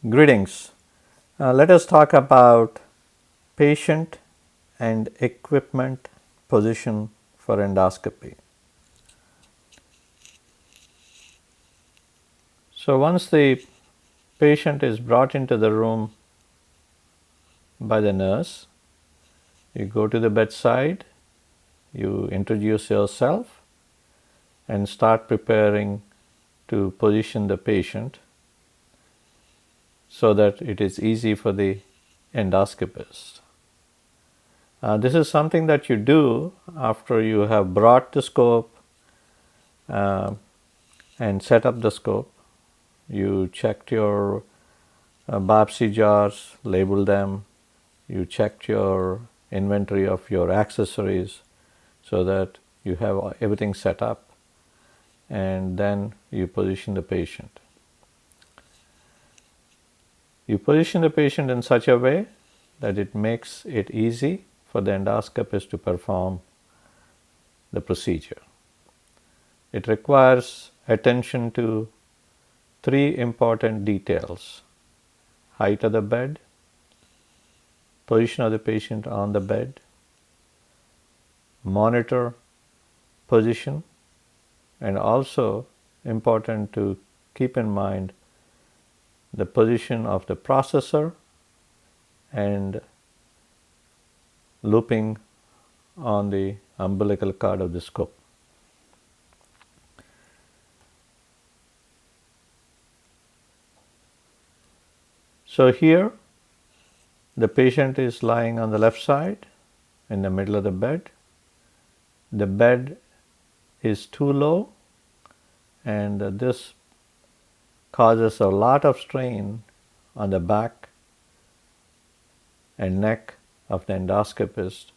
Greetings. Let us talk about patient and equipment position for endoscopy. So, once the patient is brought into the room by the nurse, you go to the bedside, you introduce yourself, and start preparing to position the patient so that it is easy for the endoscopist. This is something that you do after you have brought the scope and set up the scope. You checked your biopsy jars, labeled them, you checked your inventory of your accessories so that you have everything set up, and then you position the patient. You position the patient in such a way that it makes it easy for the endoscopist to perform the procedure. It requires attention to three important details: height of the bed, position of the patient on the bed, monitor position, and also important to keep in mind the position of the processor and looping on the umbilical cord of the scope. So here the patient is lying on the left side in the middle of the bed. The bed is too low, and this causes a lot of strain on the back and neck of the endoscopist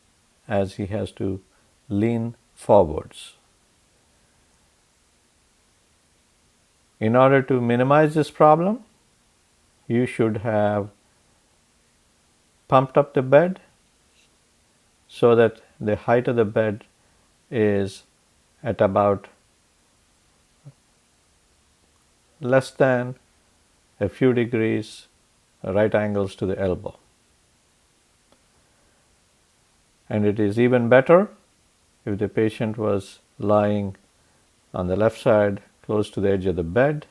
as he has to lean forwards. In order to minimize this problem, you should have pumped up the bed so that the height of the bed is at about less than a few degrees right angles to the elbow. And it is even better if the patient was lying on the left side close to the edge of the bed.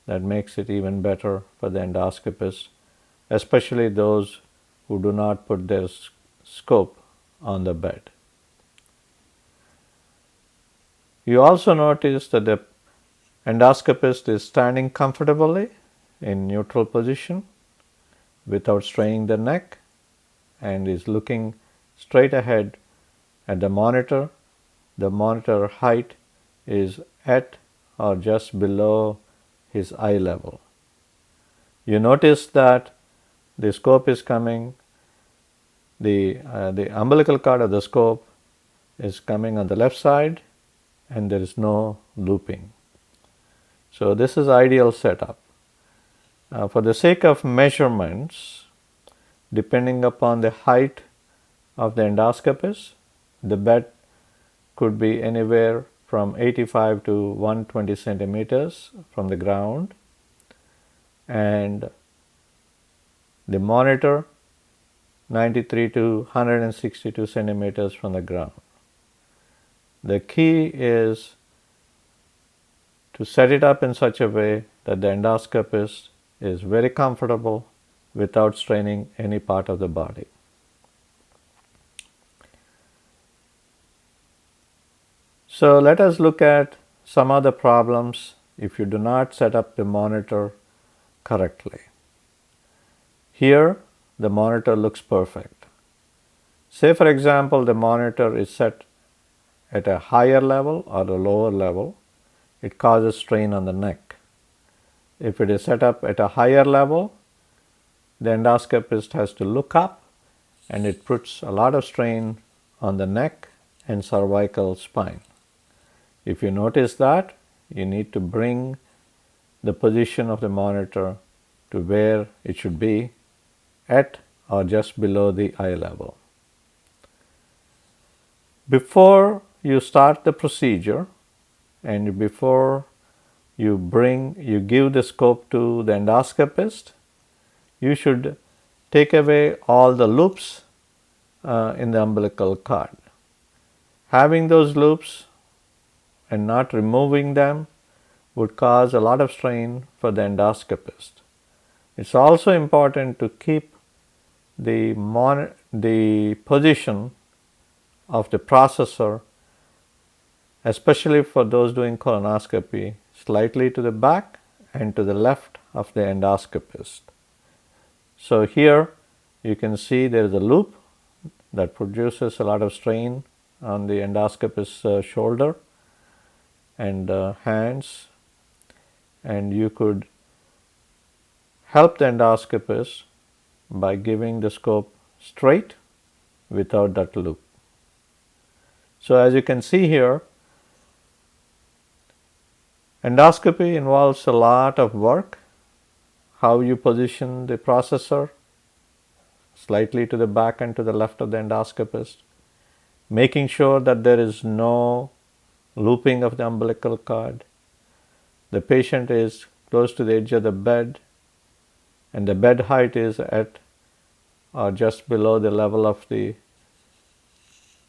That makes it even better for the endoscopist, especially those who do not put their scope on the bed. You also notice that the endoscopist is standing comfortably in neutral position without straining the neck and is looking straight ahead at the monitor. The monitor height is at or just below his eye level. You notice that the scope is coming, the umbilical cord of the scope is coming on the left side, and there is no looping. So this is ideal setup. For the sake of measurements, depending upon the height of the endoscopist, the bed could be anywhere from 85 to 120 centimeters from the ground, and the monitor 93 to 162 centimeters from the ground. The key is to set it up in such a way that the endoscopist is very comfortable without straining any part of the body. So let us look at some other problems if you do not set up the monitor correctly. Here the monitor looks perfect. Say for example the monitor is set at a higher level or a lower level, it causes strain on the neck. If it is set up at a higher level, the endoscopist has to look up, and it puts a lot of strain on the neck and cervical spine. If you notice that, you need to bring the position of the monitor to where it should be, at or just below the eye level. Before you start the procedure and before you give the scope to the endoscopist, you should take away all the loops in the umbilical cord. Having those loops and not removing them would cause a lot of strain for the endoscopist. It's also important to keep the position of the processor, especially for those doing colonoscopy, slightly to the back and to the left of the endoscopist. So here you can see there is a loop that produces a lot of strain on the endoscopist's shoulder and hands, and you could help the endoscopist by giving the scope straight without that loop. So as you can see here, endoscopy involves a lot of work. How you position the processor slightly to the back and to the left of the endoscopist, making sure that there is no looping of the umbilical cord. The patient is close to the edge of the bed and the bed height is at or just below the level of the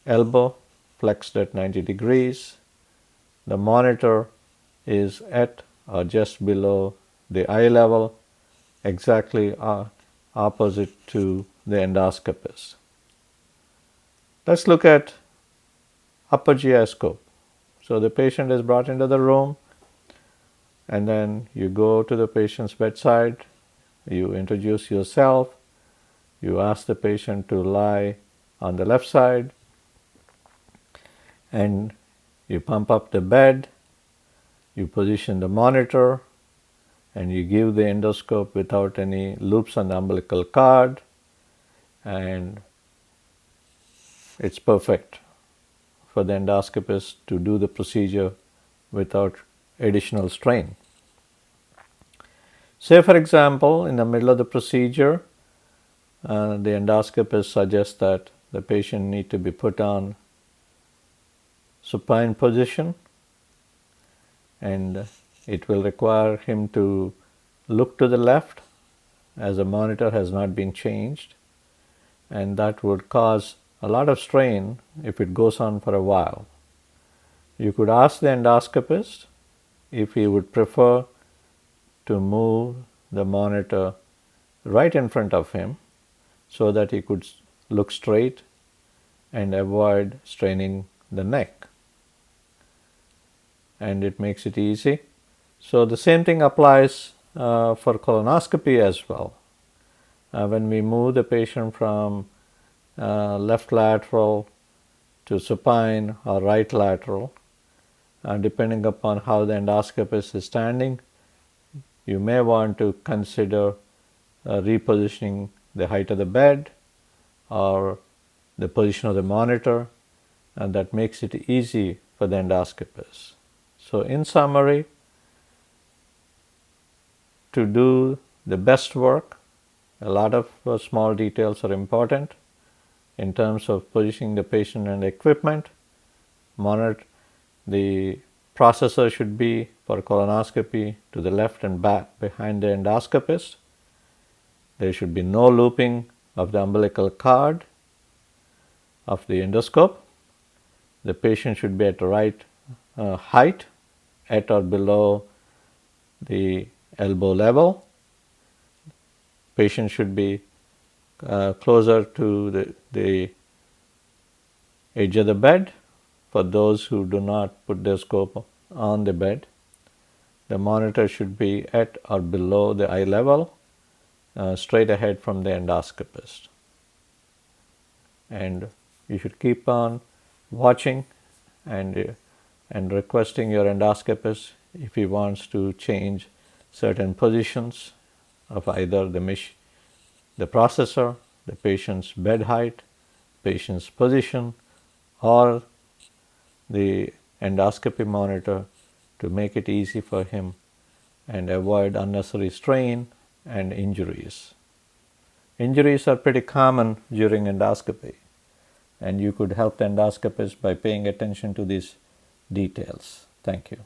elbow, flexed at 90 degrees. The monitor is at or just below the eye level, exactly opposite to the endoscopist. Let's look at upper GI scope. So the patient is brought into the room, and then you go to the patient's bedside, you introduce yourself, you ask the patient to lie on the left side, and you pump up the bed, you position the monitor, and you give the endoscope without any loops on the umbilical cord, and it's perfect for the endoscopist to do the procedure without additional strain. Say for example, in the middle of the procedure, the endoscopist suggests that the patient need to be put on supine position, and it will require him to look to the left as the monitor has not been changed, and that would cause a lot of strain if it goes on for a while. You could ask the endoscopist if he would prefer to move the monitor right in front of him so that he could look straight and avoid straining the neck. And it makes it easy. So the same thing applies for colonoscopy as well. When we move the patient from left lateral to supine or right lateral, depending upon how the endoscopist is standing, you may want to consider repositioning the height of the bed or the position of the monitor, and that makes it easy for the endoscopist. So in summary, to do the best work, a lot of small details are important in terms of positioning the patient and equipment. The processor should be for colonoscopy to the left and back behind the endoscopist. There should be no looping of the umbilical cord of the endoscope. The patient should be at the right height, at or below the elbow level. Patient should be closer to the edge of the bed for those who do not put their scope on the bed. The monitor should be at or below the eye level, straight ahead from the endoscopist. And you should keep on watching and requesting your endoscopist if he wants to change certain positions of either the processor, the patient's bed height, patient's position, or the endoscopy monitor to make it easy for him and avoid unnecessary strain and injuries. Injuries are pretty common during endoscopy, and you could help the endoscopist by paying attention to these details. Thank you.